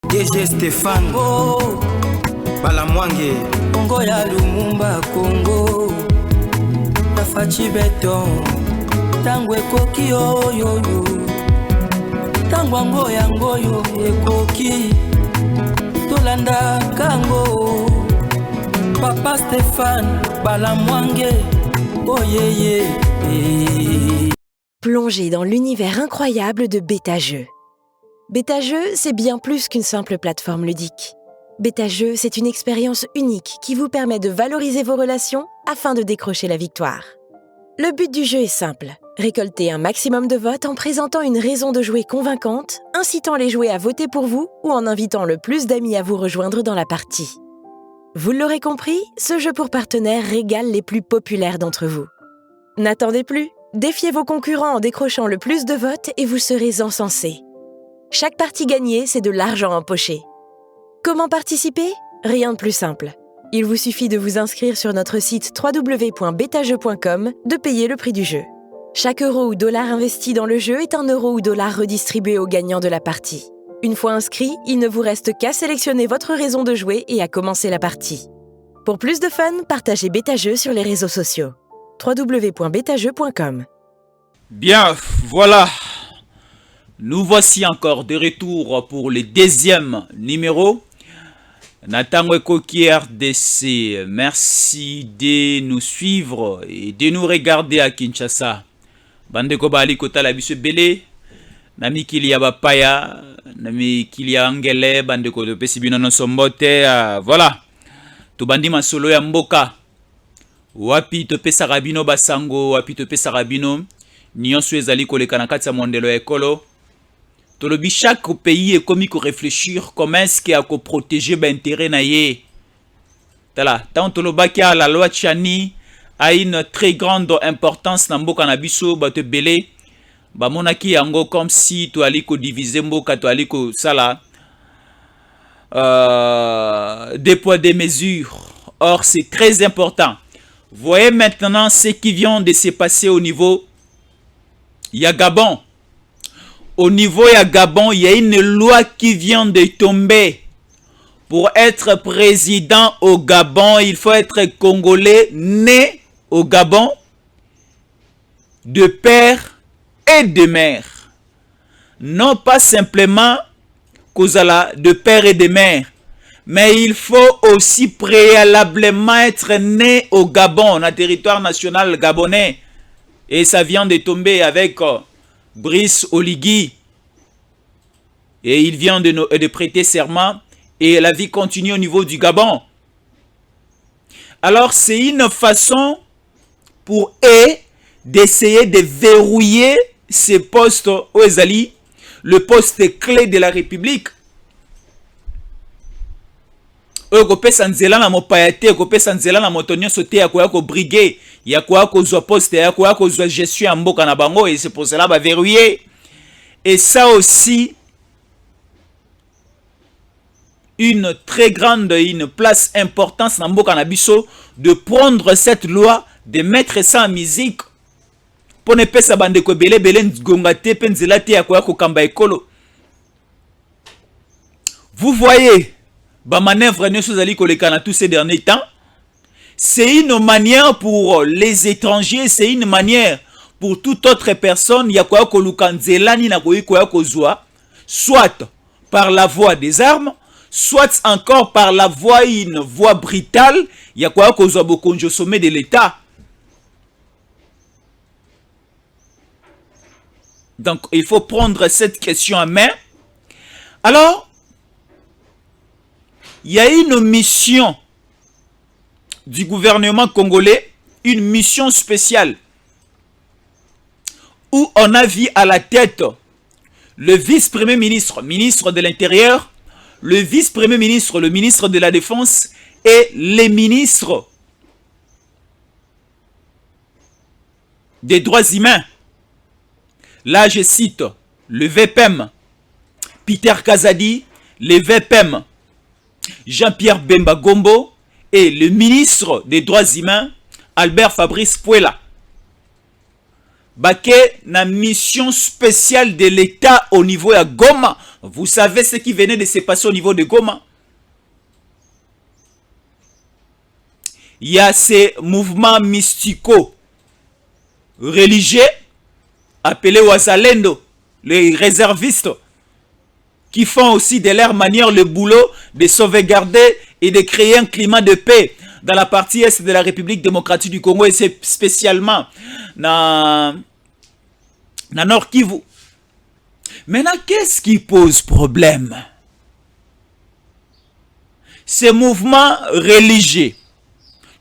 DG Stéphane Balamwange Congo ya Lumumba Congo Tafachi Beton Tango ekoki oyo Tango ngoyo ekoki Tolanda kango Papa Stéphane Balamwange oh yeah. Plongez dans l'univers incroyable de BetaJeux. BetaJeux, c'est bien plus qu'une simple plateforme ludique. BetaJeux, c'est une expérience unique qui vous permet de valoriser vos relations afin de décrocher la victoire. Le but du jeu est simple, récolter un maximum de votes en présentant une raison de jouer convaincante, incitant les joueurs à voter pour vous ou en invitant le plus d'amis à vous rejoindre dans la partie. Vous l'aurez compris, ce jeu pour partenaires régale les plus populaires d'entre vous. N'attendez plus, défiez vos concurrents en décrochant le plus de votes et vous serez encensés. Chaque partie gagnée, c'est de l'argent empoché. Comment participer? Rien de plus simple. Il vous suffit de vous inscrire sur notre site www.betajeux.com, de payer le prix du jeu. Chaque euro ou dollar investi dans le jeu est un euro ou dollar redistribué aux gagnants de la partie. Une fois inscrit, il ne vous reste qu'à sélectionner votre raison de jouer et à commencer la partie. Pour plus de fun, partagez BetaJeux sur les réseaux sociaux. www.betajeux.com. Bien, voilà. Nous voici encore de retour pour le deuxième numéro. Nathan Ekoki RDC, merci de nous suivre et de nous regarder à Kinshasa. Bandeko Bali Kota la biso belé, nami Kilia Bapaya, nami Kilia Angele, bandeko de Pesibino no sombote, voilà. To bandi masolo ya mboka. Wapi to pesa rabino basango, wapi to pesa rabino, nyonso ezali koleka na kati ya mondelo ya ekolo. Tolobi chaque pays est comme il faut réfléchir comment est-ce qu'il y a qu'à protéger l'intérêt naïe. Tala, tant toloba qui a la loi Tchani a une très grande importance dans mboka na biso bato belé. Ba monaki yango comme si tu allais ko diviser mboka tu allais ko sala des poids des mesures. Or c'est très important. Voyez maintenant ce qui vient de se passer au niveau Gabon. Au niveau ya Gabon, il y a une loi qui vient de tomber. Pour être président au Gabon, il faut être congolais, né au Gabon, de père et de mère. Non pas simplement Kozala, de père et de mère. Mais il faut aussi préalablement être né au Gabon, dans le territoire national gabonais. Et ça vient de tomber avec Brice Oligui. Et il vient de prêter serment. Et la vie continue au niveau du Gabon. Alors c'est une façon pour eux d'essayer de verrouiller ces postes au Ezali, le poste clé de la République. Kopesa nzela na mopayate, kopesa nzela na motonyo sote ya koya ko briguer, ya koya ko zo poste, ya koya ko zo gestion ya mboka na bango, et c'est pour cela ba verrouiller. Et ça aussi une très grande, une place importante dans mboka na biso de prendre cette loi, de mettre ça en musique pour ne pas s'abandonner ko belé ngongate penzela te ya koya ko kamba ekolo. Vous voyez ba manœuvre ne sozali koleka na tous ces derniers temps. C'est une manière pour les étrangers, c'est une manière pour toute autre personne ya koya ko lukanzela ni na koya ko zwa, soit par la voie des armes, soit encore par la voie, une voie brutale, ya koya ko zwa bokonjo sommet de l'État. Donc il faut prendre cette question en main. Alors il y a une mission du gouvernement congolais, une mission spéciale, où on a vu à la tête le vice-premier ministre, ministre de l'Intérieur, le vice-premier ministre, le ministre de la Défense et les ministres des droits humains. Là, je cite le VPM, Peter Kazadi, le VPM, Jean-Pierre Bemba Gombo et le ministre des droits humains, Albert Fabrice Puela. Baké na mission spéciale de l'État au niveau de Goma Vous savez ce qui venait de se passer au niveau de Goma. Il y a ces mouvements mystico-religieux appelés Wazalendo, les réservistes, qui font aussi de leur manière le boulot de sauvegarder et de créer un climat de paix dans la partie est de la République démocratique du Congo et c'est spécialement dans Nord Kivu. Maintenant, qu'est-ce qui pose problème? Ces mouvements religieux,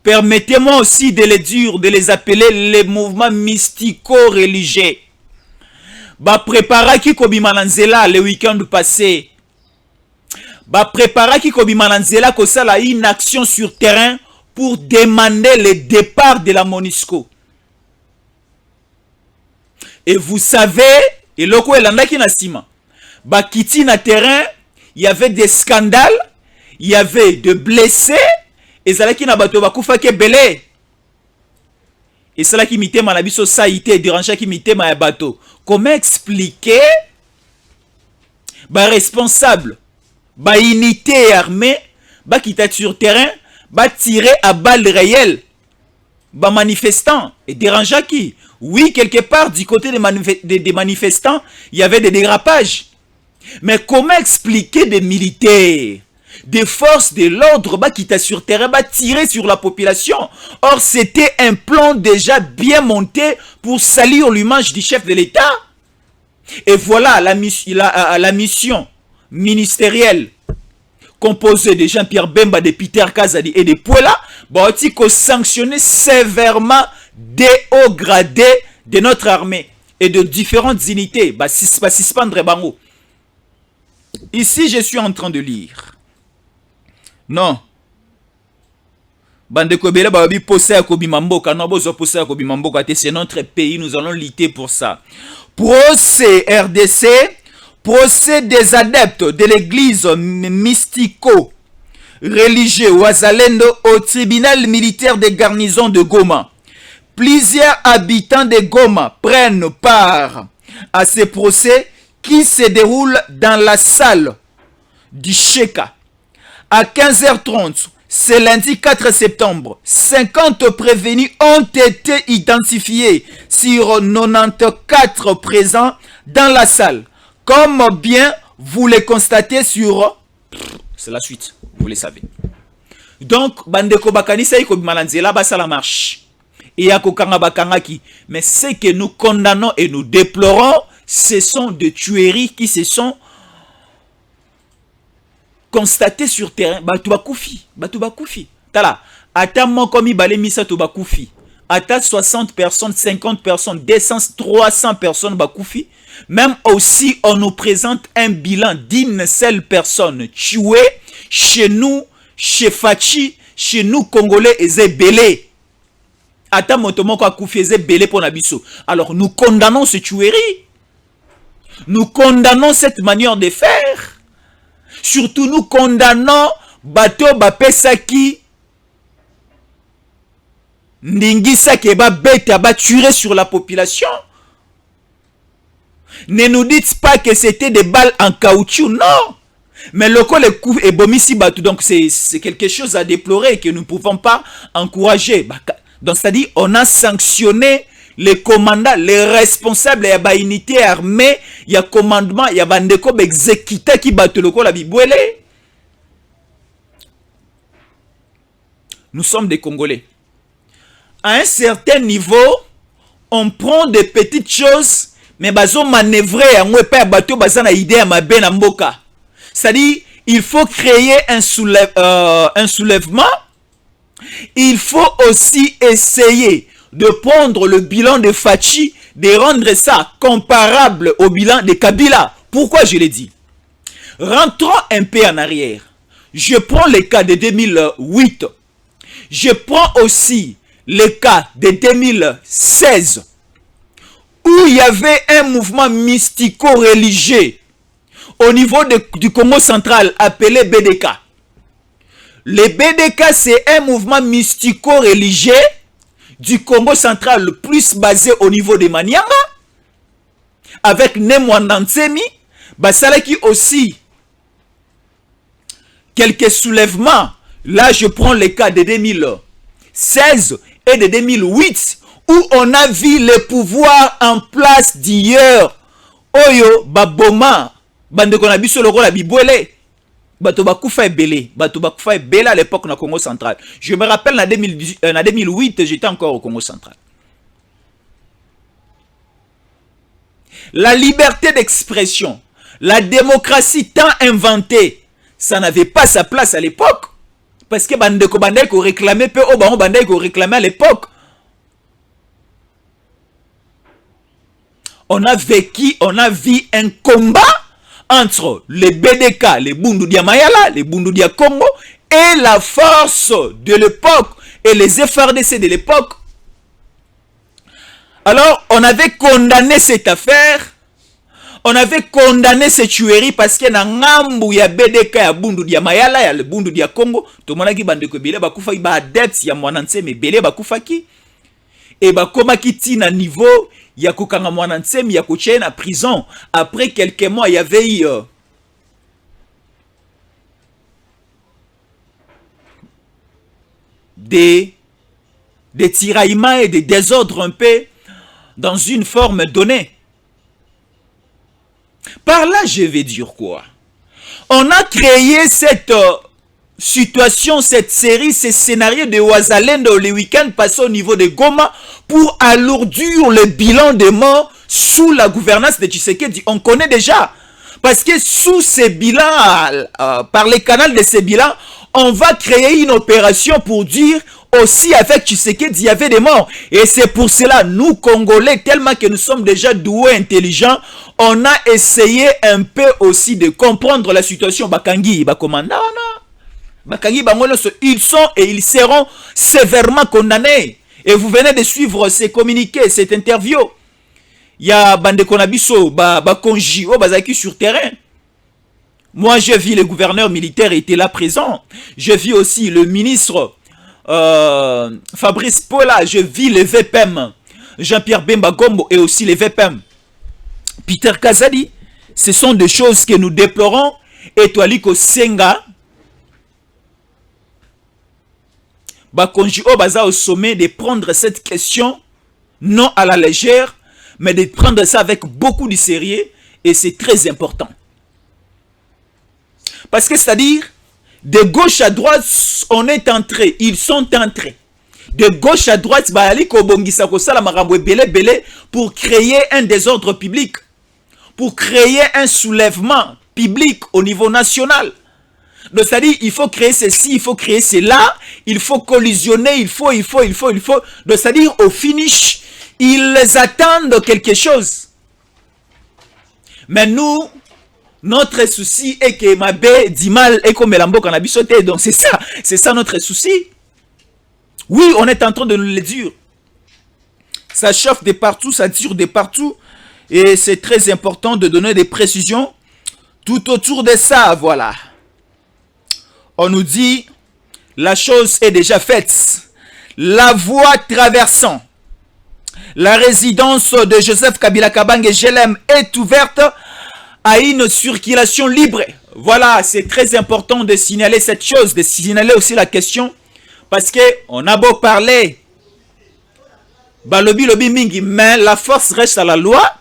permettez-moi aussi de les dire, de les appeler les mouvements mystico-religieux. Ba prépara ki kobima na nzela le week-end passé. Ba prépara ki kobima na nzela ko sala une action sur terrain pour demander le départ de la MONUSCO. Et vous savez, et loko elandaki na sima. Ba kiti na terrain, il y avait des scandales, il y avait des blessés, et zalaki na bato bakufa ke belé. Et cela qui mitema na biso ça ité dérangeait qui mitema ya bato. Comment expliquer ba responsable, ba unité armée, ba qui t'a sur terrain, ba tirer à balles réelles, ba manifestants et dérangeant qui? Oui, quelque part du côté des manifestants, il y avait des dérapages. Mais comment expliquer des militaires, des forces de l'ordre qui t'a sur terrain, tirer sur la population? Or, c'était un plan déjà bien monté pour salir l'image du chef de l'État. Et voilà la mission ministérielle composée de Jean-Pierre Bemba, de Peter Kazadi et de Pouela, qui sanctionner sévèrement des hauts gradés de notre armée et de différentes unités. Ici, je suis en train de lire. Non. C'est notre pays, nous allons lutter pour ça. Procès RDC, procès des adeptes de l'église mystico-religieux Wazalendo au tribunal militaire des garnisons de Goma. Plusieurs habitants de Goma prennent part à ce procès qui se déroule dans la salle du Sheka. À 15h30, ce lundi 4 septembre, 50 prévenus ont été identifiés sur 94 présents dans la salle. Comme bien vous le constatez sur... C'est la suite, vous le savez. Donc, Bandeko Bakanisa Iko Malanzela, ça la marche. Et Yakokanga Bakangaki. Mais ce que nous condamnons et nous déplorons, ce sont des tueries qui se sont constaté sur terrain. Batuba Koufi. Tala. Ata Mokomi Balemisa Tuba Koufi. Ata 60 personnes, 50 personnes, 200, 300 personnes Bakoufi. Même aussi, on nous présente un bilan d'une seule personne tuée chez nous, chez Fachi, chez nous Congolais et Zébélé. Ata Motomoko Akoufi et Zébélé pour Nabiso. Alors, nous condamnons cette tuerie. Nous condamnons cette manière de faire. Surtout, nous condamnons Bato Bapesaki Ndingisa qui va bête, va tuer sur la population. Ne nous dites pas que c'était des balles en caoutchouc, non. Mais le coup, le coup est bomissi Bato. Donc, c'est quelque chose à déplorer et que nous ne pouvons pas encourager. Donc, c'est-à-dire, on a sanctionné les commandants, les responsables, il y a une unité armée, il y a commandement, il y a bandeko exécuté qui battent le col à Bibouele. Nous sommes des Congolais. À un certain niveau, on prend des petites choses, mais bazo manœuvrer, on pas bateau, bazana idée à ma ben mboka. C'est-à-dire, il faut créer un soulèvement. Il faut aussi essayer de prendre le bilan de Fachi, de rendre ça comparable au bilan de Kabila. Pourquoi je l'ai dit? Rentrons un peu en arrière. Je prends le cas de 2008. Je prends aussi le cas de 2016, où il y avait un mouvement mystico-religieux au niveau du Congo central appelé BDK. Le BDK, c'est un mouvement mystico-religieux du Congo central le plus basé au niveau de Manianga, avec Nemwandantsemi, basalaki aussi quelques soulèvements. Là, je prends le cas de 2016 et de 2008, où on a vu le pouvoir en place d'hier. Oyo, baboma, bande qu'on a vu sur le rôle à Bibouele. Bato bakufa ebele, bato bakufa ebele à l'époque na Congo central. Je me rappelle en 2008, j'étais encore au Congo central. La liberté d'expression, la démocratie tant inventée, ça n'avait pas sa place à l'époque. Parce que Bandeko Bandeko réclamait peu, oh Bandeko réclamait à l'époque. On a vécu, on a vu un combat entre les BDK, les Bundu dia Mayala, les Bundu dia Congo, et la force de l'époque, et les FRDC de l'époque. Alors, on avait condamné cette affaire, on avait condamné cette tuerie parce que na ngambu ya BDK ya Bundu dia Mayala, ya le Bundu dia Congo, tout le monde a dit bandeko bele bakufa ba adepte ya mwananse me bele bakufa ki, et bakoma ki ti na niveau ya kokanga mwananse mi ya koche na prison. Après quelques mois, il y avait eu des tiraillements et des désordres un peu dans une forme donnée. Par là, je vais dire quoi? On a créé cette situation, cette série, ces scénarios de Ouazalendo le week-end passé au niveau de Goma pour alourdir le bilan des morts sous la gouvernance de Tshisekedi. On connaît déjà. Parce que sous ces bilans, par les canaux de ces bilans, on va créer une opération pour dire aussi avec Tshisekedi, il y avait des morts. Et c'est pour cela, nous Congolais, tellement que nous sommes déjà doués, intelligents, on a essayé un peu aussi de comprendre la situation. Bakangi, Bakomanda, Bakangi, ils sont et ils seront sévèrement condamnés. Et vous venez de suivre ces communiqués, cette interview. Il y a Bandekonabiso, Bakonji, Bazaki sur terrain. Moi, j'ai vu le gouverneur militaire était là présent. Je vis aussi le ministre Fabrice Paula. Je vis le VPM Jean-Pierre Bemba Gombo et aussi le VPM Peter Kazadi. Ce sont des choses que nous déplorons. Et Toaliko Senga, Bakonji Obaza au sommet de prendre cette question non à la légère, mais de prendre ça avec beaucoup de sérieux, et c'est très important. Parce que c'est-à-dire, de gauche à droite, on est entré, ils sont entrés. De gauche à droite, pour créer un désordre public, pour créer un soulèvement public au niveau national. Donc, c'est-à-dire, il faut créer ceci, il faut créer cela, il faut collisionner, il faut. Donc, c'est-à-dire, au finish, ils attendent quelque chose. Mais nous, notre souci est que Mabé dit mal et comme Melambo qu'on a bichoté. Donc, c'est ça notre souci. Oui, on est en train de nous le dire. Ça chauffe de partout, ça tire de partout. Et c'est très important de donner des précisions tout autour de ça, voilà. On nous dit, la chose est déjà faite. La voie traversant la résidence de Joseph Kabila Kabange Gelem est ouverte à une circulation libre. Voilà, c'est très important de signaler cette chose, de signaler aussi la question. Parce qu'on a beau parler, balobi lobi mingi, mais la force reste à la loi.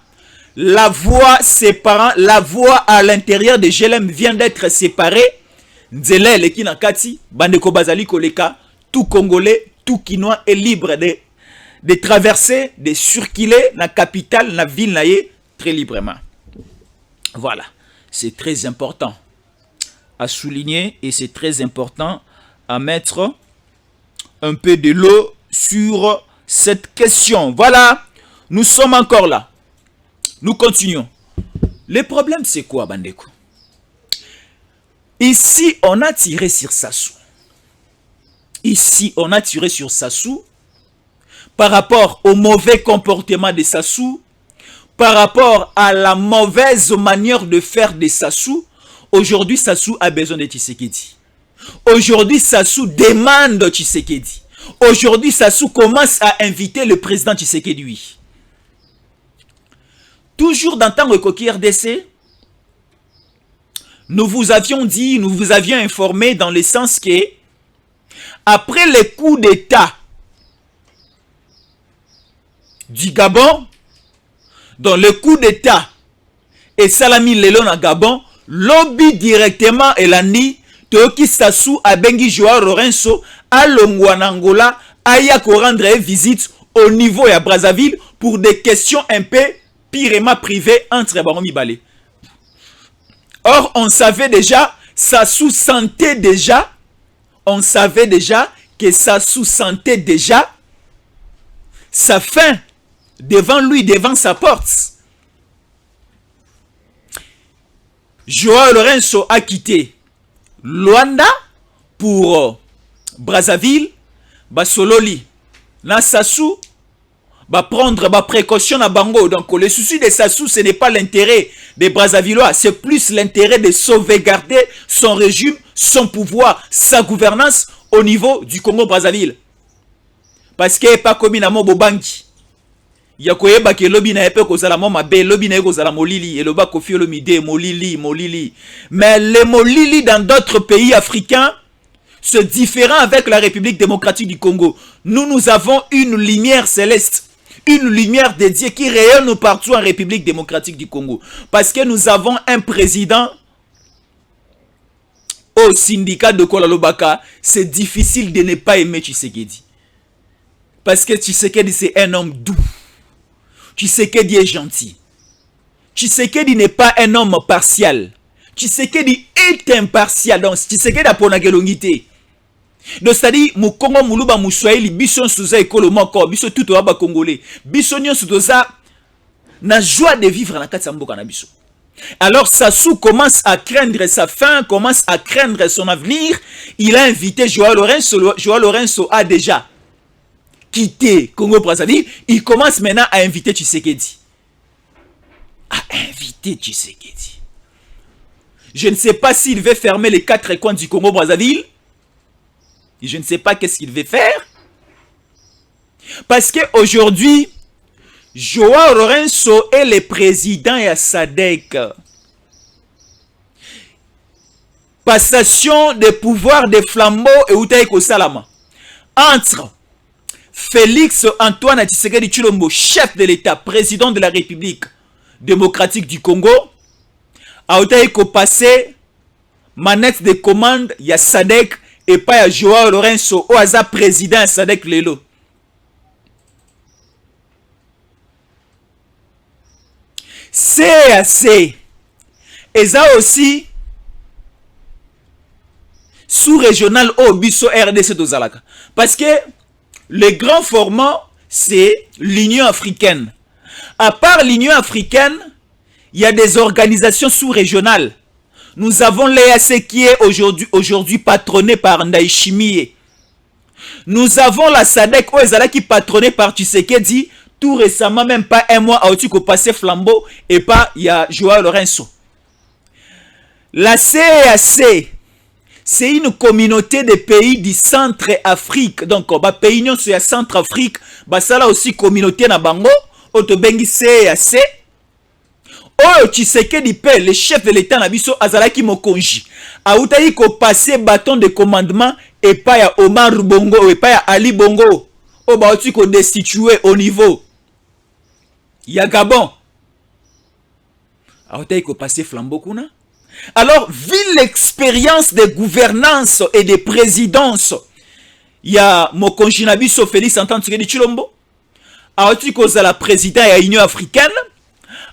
La voie séparant, la voie à l'intérieur de Gelem vient d'être séparée. Nzele le kinakati, bandeko bazali koleka, tout Congolais, tout Kinois est libre de traverser, de circuler na capitale, na ville naye, très librement. Voilà, c'est très important à souligner et c'est très important à mettre un peu de l'eau sur cette question. Voilà, nous sommes encore là. Nous continuons. Le problème c'est quoi, bandeko? Ici, on a tiré sur Sassou. Ici, on a tiré sur Sassou par rapport au mauvais comportement de Sassou, par rapport à la mauvaise manière de faire de Sassou. Aujourd'hui, Sassou a besoin de Tshisekedi. Aujourd'hui, Sassou demande Tshisekedi. Aujourd'hui, Sassou commence à inviter le président Tshisekedi. Toujours dans le temps de RDC, nous vous avions dit, nous vous avions informé dans le sens que, après les coups d'État du Gabon, dans le coup d'État et Salami Lelo na Gabon, lobby directement Elani, Toki Sassou Abengi Joao Lorenzo, à Longwanangola, aya ko rendre visite au niveau de Brazzaville pour des questions un peu pirement privées entre Baromi Balé. Or, on savait déjà, Sassou sentait déjà, on savait déjà que Sassou sentait déjà sa fin devant lui, devant sa porte. Joao Lorenzo a quitté Luanda pour Brazzaville, Basololi. Na Sassou va prendre ma précaution à Bango. Donc le souci de Sassou, ce n'est pas l'intérêt des Brazzavillois, c'est plus l'intérêt de sauvegarder son régime, son pouvoir, sa gouvernance au niveau du Congo-Brazzaville. Parce qu'il n'est pas comme Inamo Bobangi. Il y a quoi que lobby na epé kozala mo mabe, lobby na kozala molili et le ba kofi le mide molili. Mais les molili dans d'autres pays africains se différent avec la République démocratique du Congo. Nous avons une lumière céleste, une lumière dédiée qui rayonne partout en République démocratique du Congo. Parce que nous avons un président au syndicat de Kuala Lobaka, c'est difficile de ne pas aimer Tshisekedi. Parce que Tshisekedi c'est un homme doux. Tshisekedi est gentil. Tshisekedi n'est pas un homme partial. Tshisekedi est impartial. Donc Tshisekedi a pour la gelongité. Donc c'est-à-dire Mukongo Muluba Muswahili bison souza ekolo moko biso tout oba congolais. Biso nyon souza na joie de vivre na kati mboka na biso. Alors Sassou commence à craindre sa fin, commence à craindre son avenir. Il a invité Joao Lorenzo. Joao Lorenzo a déjà quitté Congo-Brazzaville. Il commence maintenant à inviter Tshisekedi. Je ne sais pas s'il veut fermer les 4 coins du Congo-Brazzaville. Je ne sais pas qu'est-ce qu'il veut faire. Parce qu'aujourd'hui, Joao Lorenzo est le président et SADC. Passation de pouvoir de flambeaux et Outaïko Salama. Entre Félix Antoine Tshisekedi Tshilombo, chef de l'État, président de la République démocratique du Congo, a Outaïko passé manette de commande, il y a SADC et pas à Joao Lorenzo, au hasard président SADC Lelo. CAC. Et ça aussi, sous-régional au Bisso RDC Dozalaka. Parce que le grand format, c'est l'Union africaine. À part l'Union africaine, il y a des organisations sous-régionales. Nous avons l'EAC qui est aujourd'hui patronné par Ndaïchimie. Nous avons la SADC qui est patronnée par Tshisekedi. Tout récemment, même pas un mois, a-t-il passé flambeau et pas il y a Joao Lorenzo. La CAC, c'est une communauté de pays du Centre-Afrique. Donc, pays non c'est Centre-Afrique, ça là aussi communauté na bango, otobengi CAC. Oh, Tshisekedi pe, le chef de l'État na biso azalaki mokonji. Autayi ko passer bâton de commandement et pas ya Omar Bongo et pas ya Ali Bongo. Oh, ba otu ko destitué au niveau ya Gabon. Autayi ko passer flambeau kuna. Alors, vu l'expérience de gouvernance et de présidence, il y a mokonji na biso Félix Antoine Tshisekedi Tshilombo. Autayi ko za la président ya Union africaine.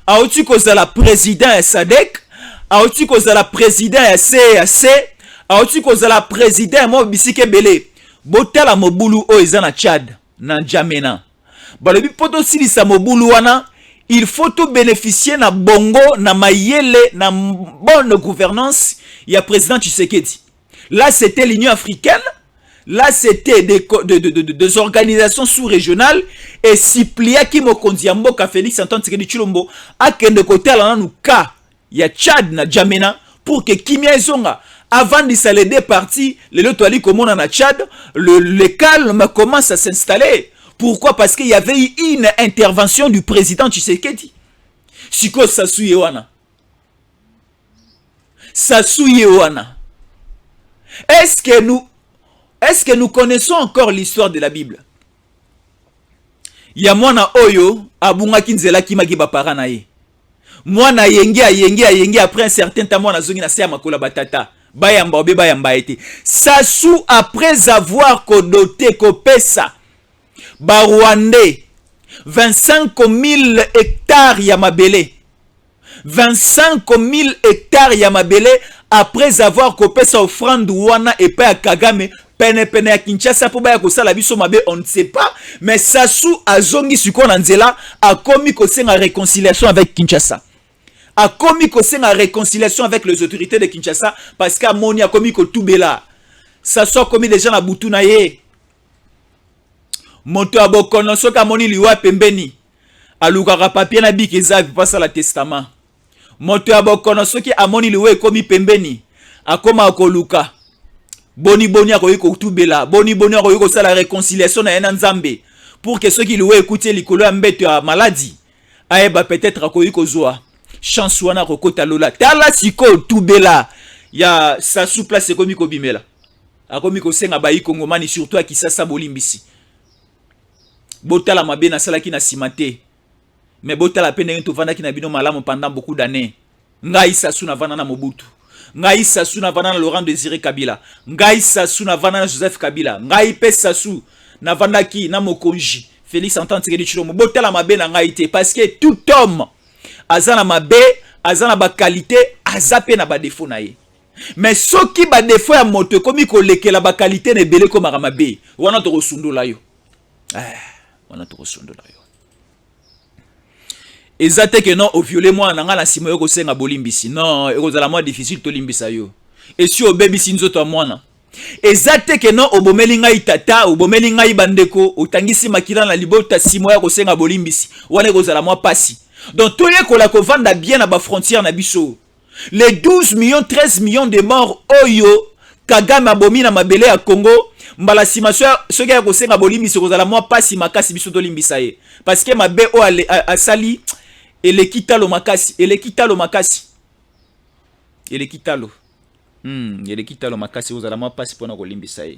Aouti koza la président ya SADC, aouti koza la président ya CAC, aouti koza la président ya Mobisike Bele. Botala mobulu o eza na Tchad, na N'Djamena. Balobi poto silisa mobulu wana, il faut tout bénéficier na bongo, na mayele, na bonne gouvernance, ya président Tshisekedi. Là c'était l'Union africaine. Là, c'était des organisations sous-régionales et Cyplia qui m'a conduit à Mboka Félix Antoine Tshisekedi Tshilombo à Kende côté là nous cas il y a Tchad na N'Djamena pour que Kimia Zonga avant de s'aller des partis les lotoali comme on a Tchad le calme commence à s'installer. Pourquoi? Parce qu'il y avait eu une intervention du président Tshisekedi. Siko Sassou Yewana. Sassou Yewana. Est-ce que nous connaissons encore l'histoire de la Bible? Ya mwana oyo abunga kinzela kimaki ba parana ye. Mwana yenge après un certain temps mwana zongi na se makola batata. Bayamba obe bayamba ete. Sassou après avoir kodoté kopesa ba Rwandais 25 000 hectares ya mabele. 25 000 hectares ya mabele après avoir coupé sa offrande wana et pas à Kagame pene ya Kinshasa pour baya kosala biso mabe on ne sait pas, mais Sassou azongi siko na nzela a commis ko senga réconciliation avec Kinshasa, a commis ko senga réconciliation avec les autorités de Kinshasa parce qu'à moni a commis ko tubela Sassou a commis déjà na butu na ye moto abokono soka moni liwa pembeni alukaka papier na biki eza pasa la testament. Moto ya bokono soki amoni liwe komi pembeni akoma akoluka boni akoyiko kutubela boni akoyiko sala réconciliation na yena nzambe pour que ceux qui liwe écouter likolo ya mbeto ya maladie ayeba peut-être akoyiko zoa chance wana kokota lola tala siko tubela ya Sassou place komi ko bimela akomi ko senga bayi kongomani surtout à Kisasa bolimbisi botala mabe na sala ki na simate. Mais bota la peine to vanda ki na bino malamu pendant beaucoup d'années. Ngai Sassou na vanda na Mobutu. Ngai Sassou na vanda na Laurent Désiré Kabila. Ngai Sassou na vanda na Joseph Kabila. Ngai pe Sassou na vanda ki na Mokonji. Félix Antoine Tshisekedi Tshilombo. Bota la mabe na ngai te parce que tout homme azana mabe, azana ba qualité, azape na ba défaut na ye. Mais soki ba défaut ya moto komi ko lekela ba qualité ne belé comme mabe. Wana to sundola yo. Wana to sundola yo. Ezate que non au violer moi nanga na simo yoko senga bolimbisi non ekozala moi difficile to limbisa yo et si obebisi nzoto mwana ezate que non obomeli ngai tata obomeli ngai bandeko otangisi makila na libota simo yoko senga bolimbisi wana ekozala moi pasi donc to yekola ko vanda bien na ba frontière na biso les 12 millions 13 millions de morts oyo Kagame abomi na mabele ya Congo mbala sima soki ya ko senga bolimbisi ekozala moi pasi makasi biso to limbisa ye parce que mabe o asali elekitalo makasi elekitalo makasi ozala ma passe pona ko limbisa ye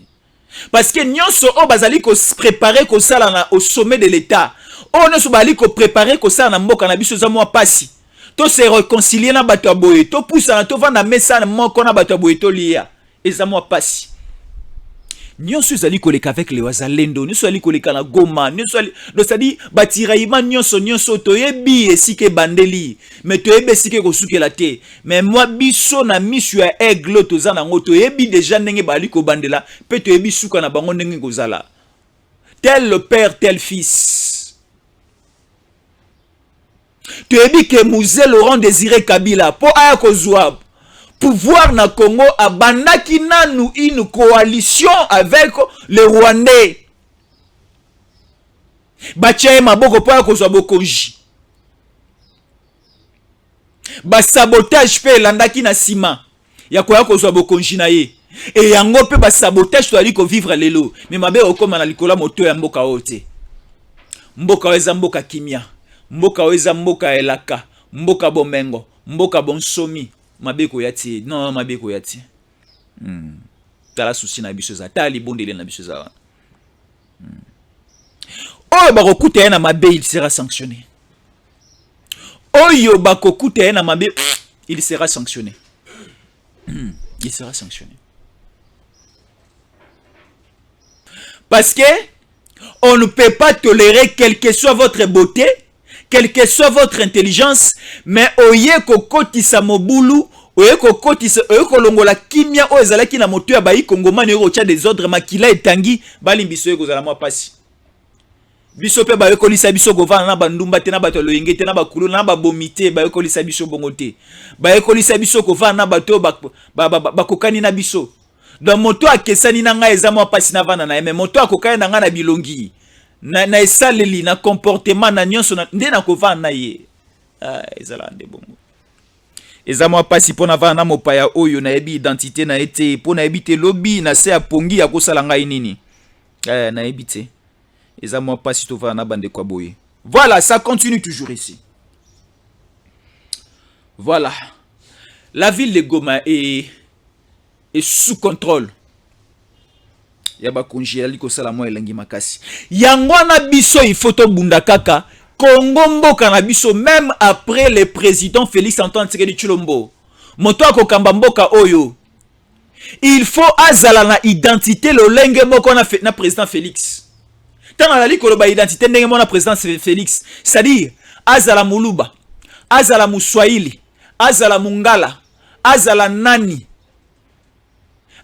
parce que nyonso o bazali ko préparer ko sala na au sommet de l'état o nyonso bali ko préparer ko sala na mboka na biso za mo pasi to se réconcilier na bato aboye to poussa na to vanda mesa na moko na bato aboye to lia eza mo pasi nyonso zali koleka avec les wazalendo nyonso zali koleka na Goma nyonso c'est-à-dire batiraïma nyonso toyebi esike bandeli mais toyebi esike kosukela te mais moi biso na misu ya aigle toza nango toyebi déjà ndenge bali ko bandela pe toyebi suka na bango ndenge kozala tel le père tel fils toyebi ke Musée Laurent Désiré Kabila po aya kozwa pouvoir na Congo abandaki nanu une coalition avec les Rwandais. Bachaye maboko po akozwa bokonji. Ba sabotage pe landaki na sima ya ko akozwa bokonji na ye. Et yango pe ba sabotage to ali ko vivre lelo. Mais mabe okoma na likola moto ya mboka ote. Mboka weza mboka kimia. Mboka weza mboka elaka. Mboka bomengo. Mboka bonsomi. Mabeko yati non mabeko yati tala souci na biso za tali bondele na biso za oyo bakokuta na mabe il sera sanctionné oyo bakokuta na mabe il sera sanctionné il sera sanctionné parce que on ne peut pas tolérer quelle que soit votre beauté, quelle que soit votre intelligence, mais oye kokotisa mobulu, oye kokotisa, oye kolongola kimia o ezalaki na moto ya bayi kongomani oye kotia des ordres makila etangi bali mbiso oye kozala mwa pasi. Biso pe baye kolisa biso govana na bandumba te na bato loyenge te na bakulu na babomite baye kolisa biso bongo te. Baye kolisa biso govana na bato bakokani na biso. Donc moto akesani na nga eza mwa pasi na vana na mais moto akokani na nga na bilongi. Na esaleli na comportement na nyonso na nde na kovana na ye. Ezala nde bongo. Eza mwa pasi pona vana na mopaya oyo na yebi identité na ete pona ebite lobby na se apongi ya kosala ngai nini. Na ebite. Eza mwa pasi to vana na bande kwa boye. Voilà, ça continue toujours ici. Voilà. La ville de Goma est sous contrôle. Yaba konjeli ko sala mo elengi makasi. Yangwana biso il faut to bunda kaka. Congo mboka na biso même après le président Félix Antoine Tshisekedi Tshilombo. Moto akokamba mboka oyo. Il faut azala na identité lo lenge moko na président Félix. Tana la likolo ba identité ndenge mo na président Félix. C'est-à-dire azala muluba, azala muswahili, azala mungala, azala nani,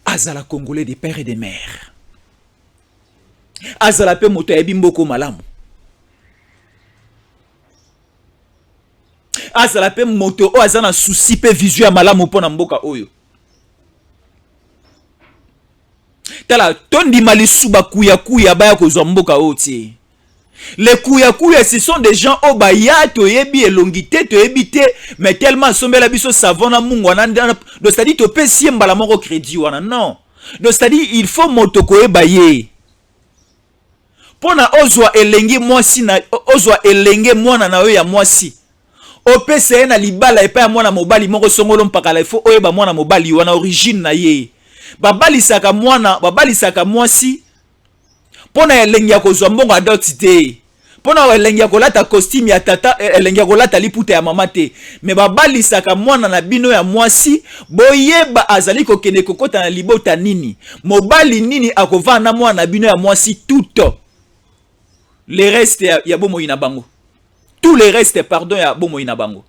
azala congolais des pères et des mères, azala pe moto ya bimboko malamu, azala pe moto o azana souci pe vision ya malamu pona mboka oyo. Tala tondi mali suba kuya kuya baya kozwa mboka otie. Les kuya ce sont des gens au baya to yebi elongité to yebité mais tellement sombela biso savona mungwana donc c'est-à-dire to pesi mbala moko crédit wana non. Donc c'est-à-dire il faut motoko ebaye. Pona ozwa elenge mwasi na ozwa elenge mwana na yo ya mwasi. Opese na libala epa ya mwana mobali moko songolo mpaka la ifo oyeba mwana mobali wana origine na ye. Babalisaka mwana, babalisaka mwasi. Pona elenge ya kozwa mbongo adult te. Pona elenge ya kolata costume ya tata, elenge ya kolata liputa ya mama te. Me babalisaka mwana na bino ya mwasi, boyeba azali kokende kokota na libota nini. Mobali nini akovana na mwana na bino ya mwasi tout. Les restes ya bomo ina bango. Tous les restes pardon ya bomo ina bango.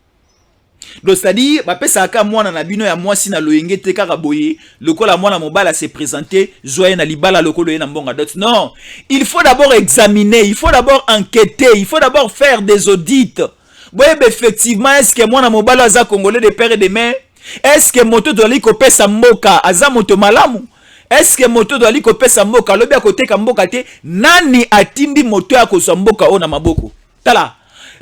Donc c'est-à-dire bapesa aka mwana na bino ya mwasi na loyenge te kaka boye lokola mwana mobala se présenter zoye na libala lokolo na mbonga dot. Non, il faut d'abord examiner, il faut d'abord enquêter, il faut d'abord faire des audits. Boye effectivement est-ce que mwana mobala aza congolais de père et de mère? Est-ce que moto doit liko pesa mboka aza moto malamu? Est-ce que moto doit liko pesa mboka lobi akoteka mboka te? Nani atindi moto ya kozwa mboka ona maboko? Tala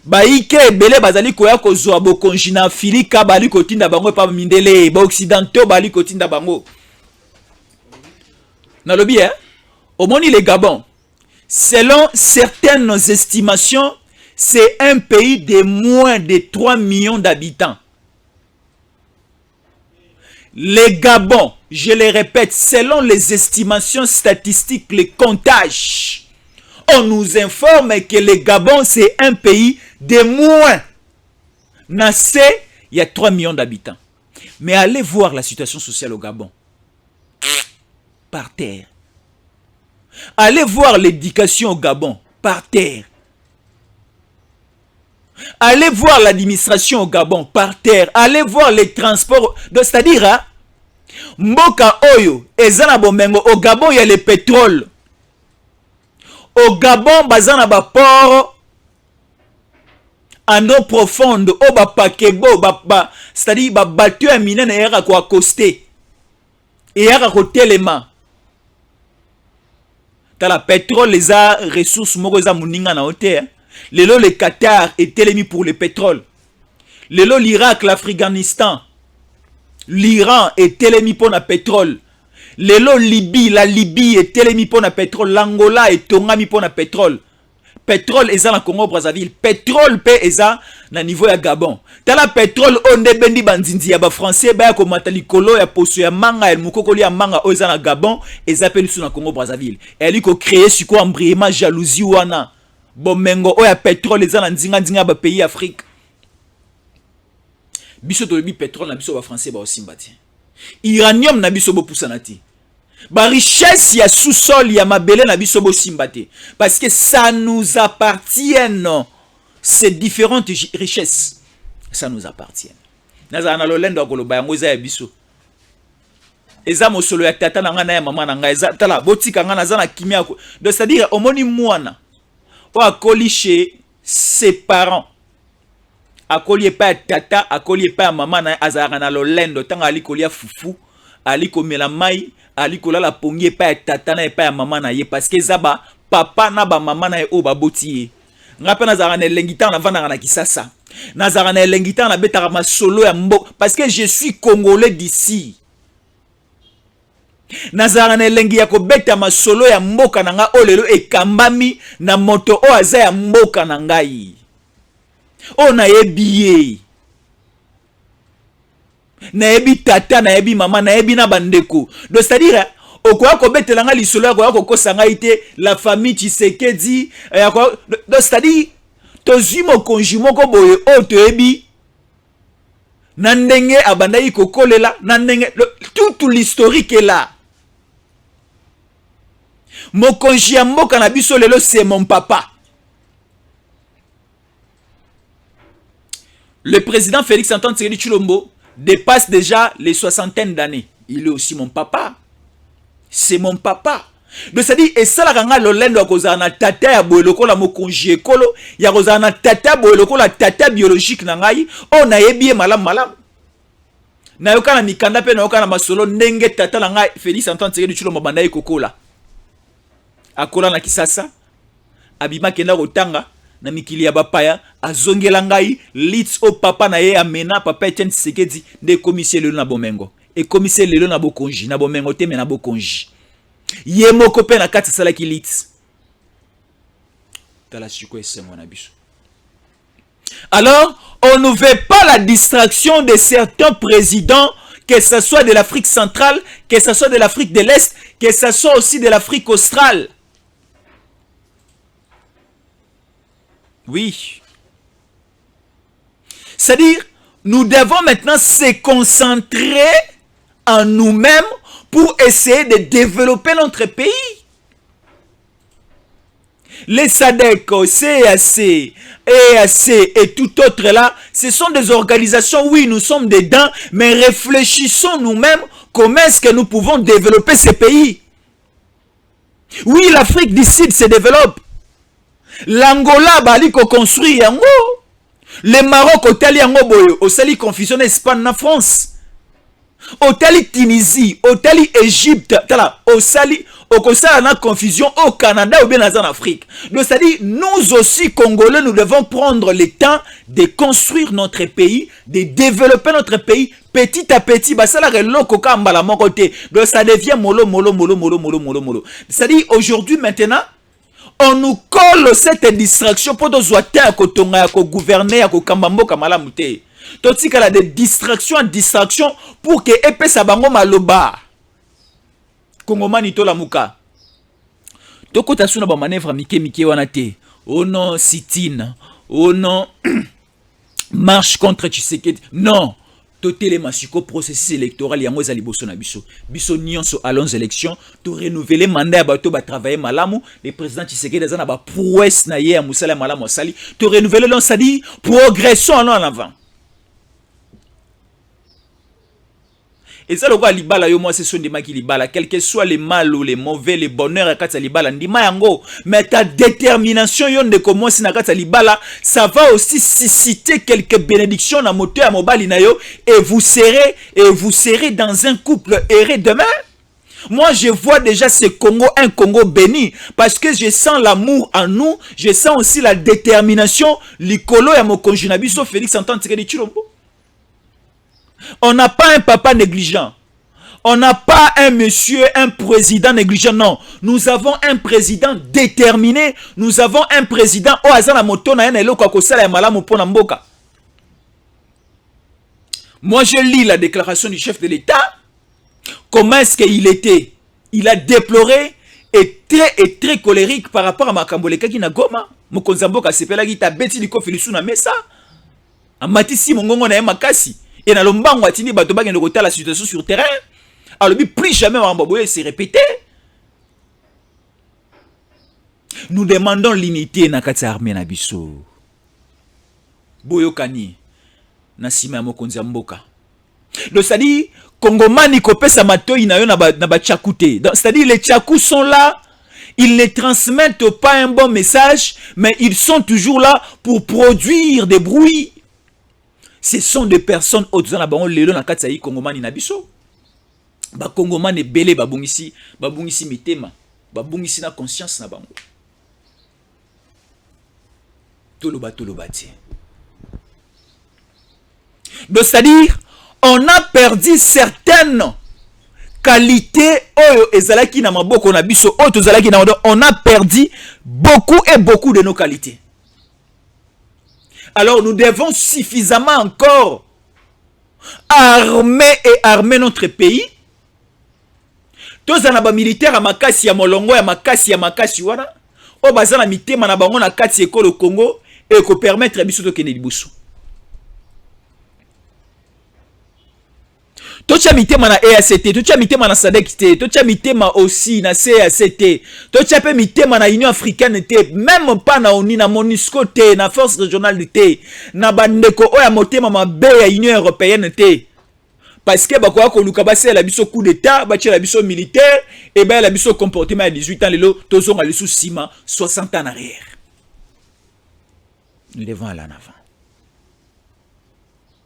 baike ebele bazali koya kozwa bokonji na Afrika bali kotinda bango pa mindele ba occidentaux bali kotinda bango na lobi omoni le Gabon selon certaines estimations c'est un pays de moins de 3 millions d'habitants. Le Gabon, je le répète, selon les estimations statistiques, les comptages, on nous informe que le Gabon c'est un pays de moins. Nassé, il y a 3 millions d'habitants. Mais allez voir la situation sociale au Gabon. Par terre. Allez voir l'éducation au Gabon. Par terre. Allez voir l'administration au Gabon. Par terre. Allez voir les transports. C'est-à-dire, Mboka Oyo, Ezana Bomengo, au Gabon, il y a le pétrole. Au Gabon, bazana ba port en eau profonde, au ba pakebo, c'est-à-dire ba battu à mine et yaka ko accosté. Et yaka ko telema. T'as la pétrole, les ressources moko za muninga na hauteur. Lelo le Qatar est telemi pour le pétrole. Lelo l'Irak, l'Afghanistan, l'Iran est telemi pour le pétrole. Lelo Libye, la Libye est telemi pour le pétrole. L'Angola est tongami pour le pétrole. Pétrole est dans Congo Brazzaville. Pétrole pe eza na niveau ya Gabon. Tala pétrole onde bendi banzinzi ya ba français ba ko matali kolo ya poso ya manga el mukokoli ya manga o eza na Gabon eza pe lisu na Congo Brazzaville. Elle ko créer siko embriement jalousie wana. Bomengo o ya pétrole eza na nzinga nzinga ba pays Afrique. Biso to bi pétrole na biso ba français ba osimbati. Iranium na biso bo pusanati. Ba richesse ya sous-sol ya mabele na biso bo simbate parce que ça nous appartient. Ces différentes richesses ça nous appartient. Naza na lolendo akoloba yango za ya biso. Eza mosolo ya tata na ngana ya mama na nga eza tala botika ngana za na kimia ko. Donc c'est-à-dire omoni mwana o akoli chez ses parents. Akoli pa tata, akoli pa mama na azara na lolendo tanga ali kolia fufu, ali komela mai, ali kolala pongi pa tata na pa mama na ye parce que zaba papa na ba mama na o ba boti. Ngapa na zara na lengita na vanda na kisasa. Na zara na lengita na betara ma solo ya mbo parce que je suis congolais d'ici. Na zara na lengi ya ko beta ma solo ya mboka na nga olelo ekambami na moto o aza ya mboka na ngai. On a ébié. nayebi tata, nayebi maman, nayebi na bandeko. Donc c'est-à-dire okoya kobetelanga lisolo ya koya kokosanga ite la famille Tshisekedi donc c'est-à-dire tozwi mokonzi moko boye o toyebi na ndenge abandai kokolela na ndenge tout l'historique est là. Mokonzi ya mboka na biso lelo c'est mon papa. Le président Félix Antoine Tshisekedi Tshilombo dépasse déjà les 60 d'années. Il est aussi mon papa. C'est mon papa. Donc c'est-à-dire, et ça la ranga lolendo à cause na tata ya boeloko la mokonji ekolo, ya cause na tata boeloko la tata biologique na ngai, on na yebi malam malam. Na yoka na mikanda pe na yoka na masolo ndenge tata la ngai Félix Antoine Tshisekedi Tshilombo banda kokola. Akola na Kisasa, abima kenda kotanga na mikili ya bapaya, azongela ngai lits o papa na ye amena papa Etienne Tshisekedi de commissaire lelo na bomengo. Et commissaire lelo na bokonji na bomengo te mena bokonji. Ye moko pe na kati sala ki lits. Tala siko ese mwana biso. Alors, on ne veut pas la distraction de certains présidents, que ce soit de l'Afrique centrale, que ce soit de l'Afrique de l'Est, que ce soit aussi de l'Afrique australe. Oui. C'est-à-dire, nous devons maintenant se concentrer en nous-mêmes pour essayer de développer notre pays. Les SADC, CAC, EAC et tout autre là, ce sont des organisations, oui, nous sommes dedans, mais réfléchissons nous-mêmes comment est-ce que nous pouvons développer ces pays. Oui, l'Afrique du Sud se développe. L'Angola, bali ko construit yango. Le Maroc, otali yango boyo, osali confusion Espagne na France. Otali Tunisie, otali Égypte, tala, osali, okosala na confusion au Canada ou bien en Afrique. Donc c'est-à-dire, nous aussi, Congolais, nous devons prendre le temps de construire notre pays, de développer notre pays petit à petit. Bah ça la reloko kambala mon côté. Donc ça devient molo. C'est-à-dire, aujourd'hui, maintenant, on nous colle cette distraction pour nous à kotonga, à gouverner, à kambambo kamalamute. Toti kala de distraction en distraction pour que épée sa bango maloba. Kongomani to la muka. Toko tasuna ba manevre mike wanate. Oh non, sit-in. Oh non, marche contre Tshisekedi. Non. Totele masiko processus électoral yango ezali boso na biso. Biso nyonso allons élections, to renouveler mandat ya bato ba travailler malamu, le président Tshisekedi azana ba prouesse na ye ya musala malamu sali, to renouveler l'on ça dit progressons en avant. Et ça, le roi Libala, yo moi, c'est son déma qui Libala. Quel que soit les mal ou les mauvais, les bonheurs, à Katsa Libala, ndima yango. Mais ta détermination, yon de commencer na Katsa Libala, ça va aussi susciter quelques bénédictions dans moteur à mobile nayo, et vous serez dans un couple heureux demain. Moi, je vois déjà ce Congo, un Congo béni, parce que je sens l'amour en nous, je sens aussi la détermination, l'icolo ya mo konjunabiso Félix Antoine Tshisekedi Tshilombo. On n'a pas un papa négligent. On n'a pas un monsieur, un président négligent. Non. Nous avons un président déterminé. Nous avons un président. Oh, azana moto na yana eloko akosala ya malamu pona mboka. Moi, je lis la déclaration du chef de l'État. Comment est-ce qu'il était? Il a déploré et très colérique par rapport à Makamboleka qui na goma. Mokonzamboka sepela ki ta beti liko filisu na mesa. Amatisi mongongo na makasi. Et dans le mbango atini bato bagende kota la situation sur terrain. Alors plus jamais Wambaboye s'est répété. Nous demandons l'unité na kati armée na biso. Boyokani na sima mokonzi mboka. Donc c'est-à-dire Kongomani kopesa matoi na yo na ba tchakouté. C'est-à-dire les tchakou sont là. Ils ne transmettent pas un bon message, mais ils sont toujours là pour produire des bruits. Ce sont des personnes autres na bango lelo na kati ya Kongomani na biso. Ba Kongomani belé babungisi mitema, babungisi na conscience na bango. Toloba ti. Donc c'est-à-dire on a perdu certaines qualités oyo ezalaki na maboko na biso oyo tozalaki na on a perdu beaucoup de nos qualités. Alors nous devons suffisamment encore armer notre pays. Tous en aba militaire à makasi ya molongo ya makasi wana. O bazana mitema na bango na kati ekolo Congo et ko permettre biso to kene libusu. Tocha mitema na EACT, tocha mitema na SADC te, tocha mitema aussi na CACT, tocha pe mitema na Union africaine te, même pas na ONU na MONUSCO te, na force régionale te, na bandeko oya motema mabe ya Union européenne te. Parce que bakoa ko luka base la biso coup d'état, bache la biso militaire et ben la biso comportement à 18 ans lelo tozonga le sous ciment 60 ans en arrière. Nous devons aller en avant.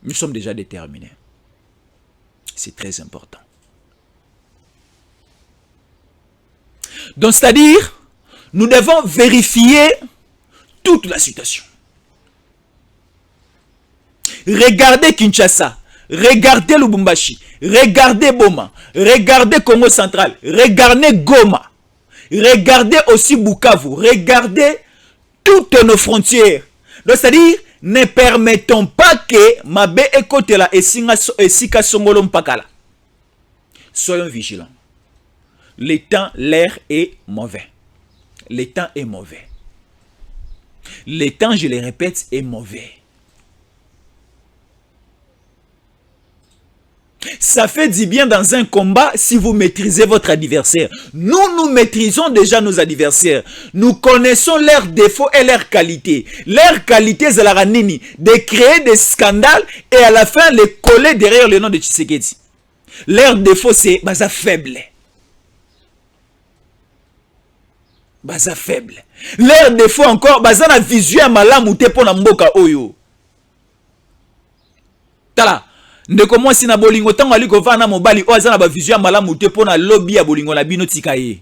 Nous sommes déjà déterminés. C'est très important. Donc, c'est-à-dire, nous devons vérifier toute la situation. Regardez Kinshasa, regardez Lubumbashi, regardez Boma, regardez Congo central, regardez Goma, regardez aussi Bukavu, regardez toutes nos frontières. Donc, c'est-à-dire, ne permettons pas que Mabe Ekotela et Sika Songolo Mpakala. Soyons vigilants. Le temps, l'air est mauvais. Le temps est mauvais. Le temps, je le répète, est mauvais. Ça fait du bien dans un combat si vous maîtrisez votre adversaire. Nous maîtrisons déjà nos adversaires. Nous connaissons leurs défauts et leurs qualités. Leurs qualités, c'est la ranini, de créer des scandales et à la fin les coller derrière le nom de Tshisekedi. Leurs défauts, c'est baza faible. Baza faible. Leurs défauts encore, baza na visuel malamu te pona mboka oyo. Tala. Ndeko mwasi na bolingo tango aliko vana mobali o azana ba vision malamu te pona lobby ya bolingo na bino tikaye.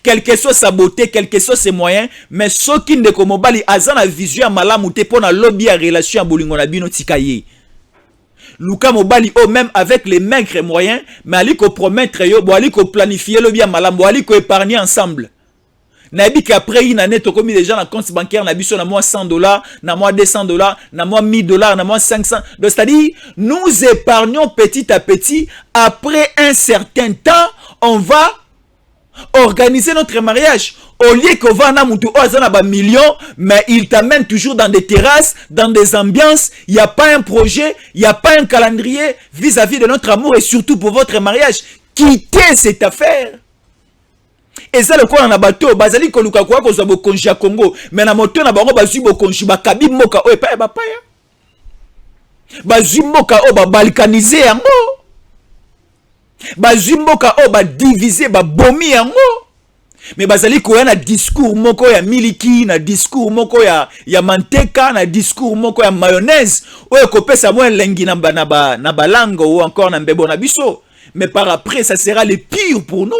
Quel que soit sa beauté, quel que soit ses moyens, mais soki ndeko mobali azana vision malamu te pona lobby ya relation ya bolingo na bino tikaye. Luka mobali o même avec les maigres moyens, mais aliko promettre yo, bo aliko planifier lobby ya malamu, bo aliko épargner ensemble. Nabi qu'après une année, tu as commis déjà dans le compte bancaire, na biso na moi $100, na moi $200, na moi $1000, na moi 500. Donc, c'est-à-dire, nous épargnons petit à petit. Après un certain temps, on va organiser notre mariage. Au lieu qu'on va na mutu ozana ba millions, mais il t'amène toujours dans des terrasses, dans des ambiances. Il n'y a pas un projet, il n'y a pas un calendrier vis-à-vis de notre amour et surtout pour votre mariage. Quittez cette affaire. Et ça le quoi en abato bazali ko luka kwa ko za bokonji ya Congo mais na moto na bango bazui bokonji bakabi moka o epa ba paya bazui moka o ba balkaniser yango bazui moka o ba diviser ba bomi yango mais bazali ko na discours moko ya miliki na discours moko ya manteka na discours moko ya mayonnaise o ko pesa mo lengi na balango ou encore na mbebo na biso mais par après ça sera le pire pour nous.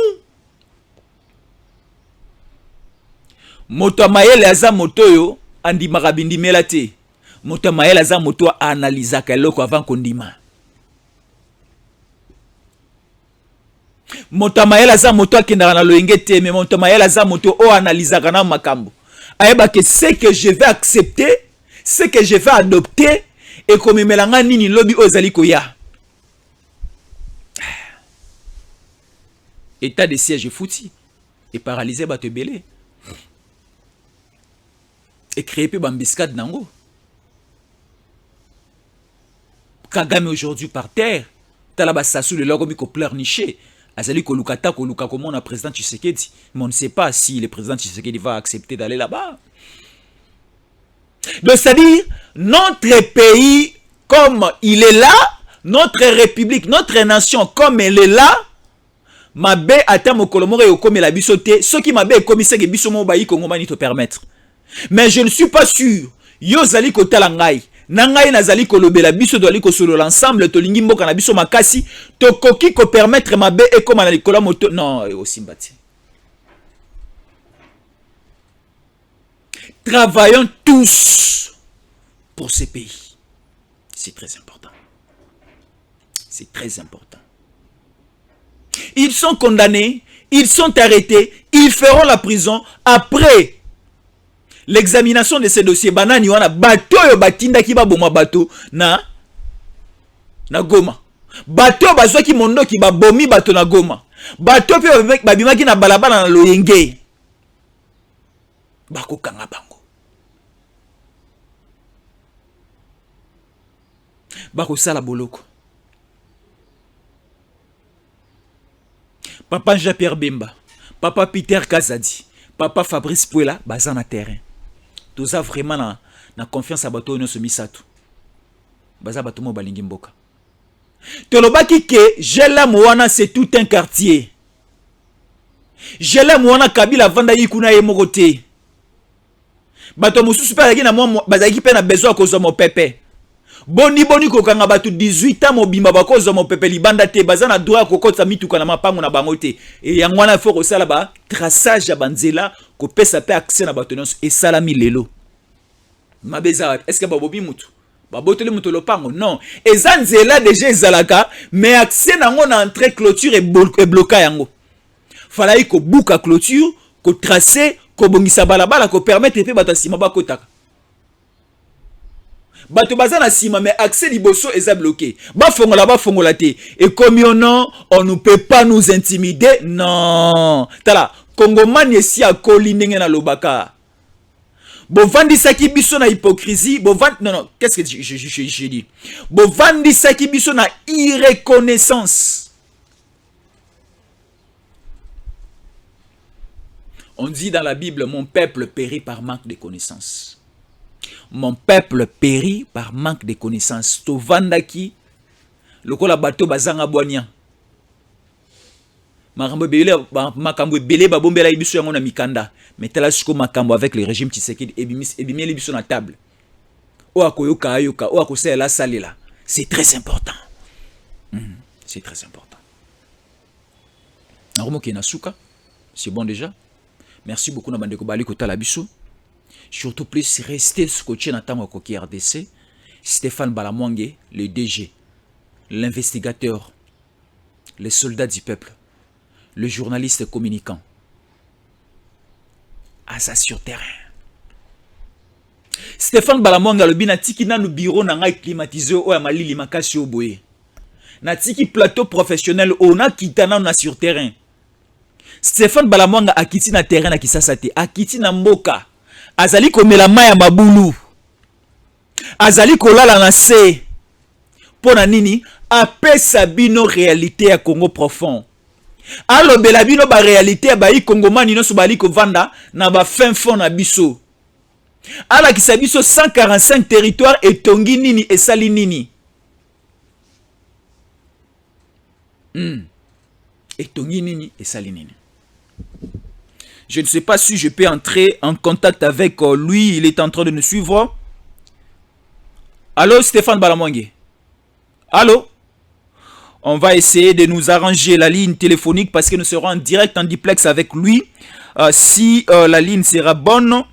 Moto mayele aza moto yo andi makabindi melate. Moto mayele aza moto analysa keloko avant kondima. Moto mayele aza moto akendaka na loyenge te mais moto mayele aza moto o analysa kana makambo. Ayeba que ce que je vais accepter, ce que je vais adopter et comme melanga nini lobi ozali koya. État de siège fouti et paralysé ba te belé. Et créer peu bambiscade nango. Kagame aujourd'hui par terre, talaba sassou le logo miko pleurnicher. Azali ko lukata ko luka comme on a président Tshisekedi, mais on ne sait pas si le président Tshisekedi va accepter d'aller là-bas. Donc c'est-à-dire notre pays comme il est là, notre république, notre nation comme elle est là, mabe ata mokolomore yo comme la bisoté, ce qui mabe comme c'est que biso mo bayi Congo mani te permettre. Mais je ne suis pas sûr. Yo zali ko talangai. Nangai na zali ko lobela biso do ko solo l'ensemble to lingi mboka na biso makasi to koki ko permettre mabe et comme na likola moto non aussi mbati. Travaillons tous pour ce pays. C'est très important. C'est très important. Ils sont condamnés, ils sont arrêtés, ils feront la prison après l'examination de ces dossiers banani wana bato yo batinda ki ba boma bato na na Goma. Bato bazwaki mondoki babomi bato na Goma. Bato pe babimaki na balabala na Loyenge. Bakokanga bango. Bakosala boloko. Papa Jean-Pierre Bemba, Papa Peter Kazadi, Papa Fabrice Puela, baza na terrain. Tout ça vraiment na confiance à bato no somisatu. Baza bato mo balingi mboka. Tolobaki ke Jela Moana c'est tout un quartier. Jela Moana Kabila vanda yikuna ye mokote. Bato mosusu pe na mo bazaki pe na besoin ko mo pepe. Boni kokanga batu 18 ans mobimba bakozo mo pepe libanda te bazana droit kokota mituka na mapango na bango te et yangwana faut kosala ba traçage ya banzela ko pesa pe accès na batu nyonso et salami lelo mabeza est-ce que babobi mutu babotele mutu lopango non ezanzela déjà ezalaka mais accès nango na entrée clôture et bloquer yango fala ko buka clôture ko tracer ko bongisa balabala ko permettre pe batasima bakotaka. Bato bazana sima mais accès liboso est bloqué. Bafongola te. Et comme on ne peut pas nous intimider. Non. Tala, Kongoman yesi a koli ndenge na lobaka. Bovandi saki biso na hypocrisie. Non, qu'est-ce que je dis? Bovandi saki biso na irreconnaissance. On dit dans la Bible, mon peuple périt par manque de connaissance. Mon peuple périt par manque de connaissances. To vandaki, lokola bato bazanga boania. Makambo bele babombela ibiso yango na mikanda. Mais tala siko makambo avec le régime Tshisekedi ebimeli biso na table. O akoyoka ayoka, o akosela salela. C'est très important. C'est très important. Narumo ki na suka. C'est bon déjà. Merci beaucoup na bandeko bali kota la biso. Surtout plus rester scotché dans le Koki RDC, Stéphane Balamwange, le DG, l'investigateur, le soldat du peuple, le journaliste communicant. À ça sur terrain. Stéphane Balamwange, le binatiki na no bureau na ngai climatisé o ya malili makasi oboye. Na tiki plateau professionnel on a kitana na sur terrain. Stéphane Balamwange a kiti na terrain na kisasa te, a kiti na mboka. Azali komela maya mabulu. Azali kolala na se. Pona nini? Apesa bino réalité ya Congo profond. Alo bela bino ba réalité ba yi Congo mani no so bali ko vanda na ba fin fond na biso. Ala kisa biso 145 territoires et tongi nini et sali nini. Et tongi nini et sali nini. Je ne sais pas si je peux entrer en contact avec lui. Il est en train de nous suivre. Allô, Stéphane Balamwange. Allô? On va essayer de nous arranger la ligne téléphonique parce que nous serons en direct, en duplex avec lui. Si la ligne sera bonne,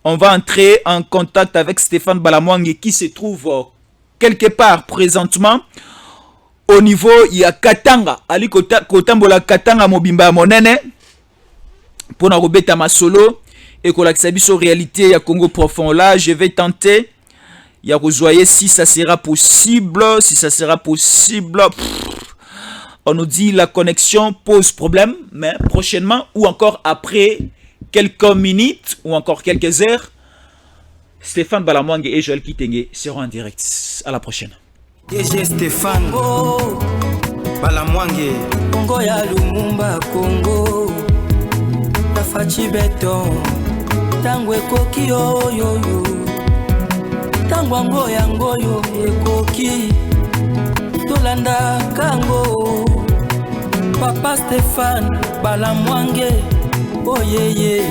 on va entrer en contact avec Stéphane Balamwange qui se trouve quelque part présentement. Au niveau, il y a Katanga. Ali Kotambola Katanga Mobimba Monene. Pour na robeta masolo et que la biso réalité ya Congo profond là, je vais tenter ya rejoindre si ça sera possible, on nous dit la connexion pose problème, mais prochainement ou encore après quelques minutes ou encore quelques heures, Stéphane Balamwange et Joël Kitenge seront en direct. À la prochaine. DG Stéphane Balamwange Congo ya Lumumba Congo Fachi beton tangwe koki yo tangwango yango yo ekoki tolanda kango Papa Stéphane Balamwange oyeye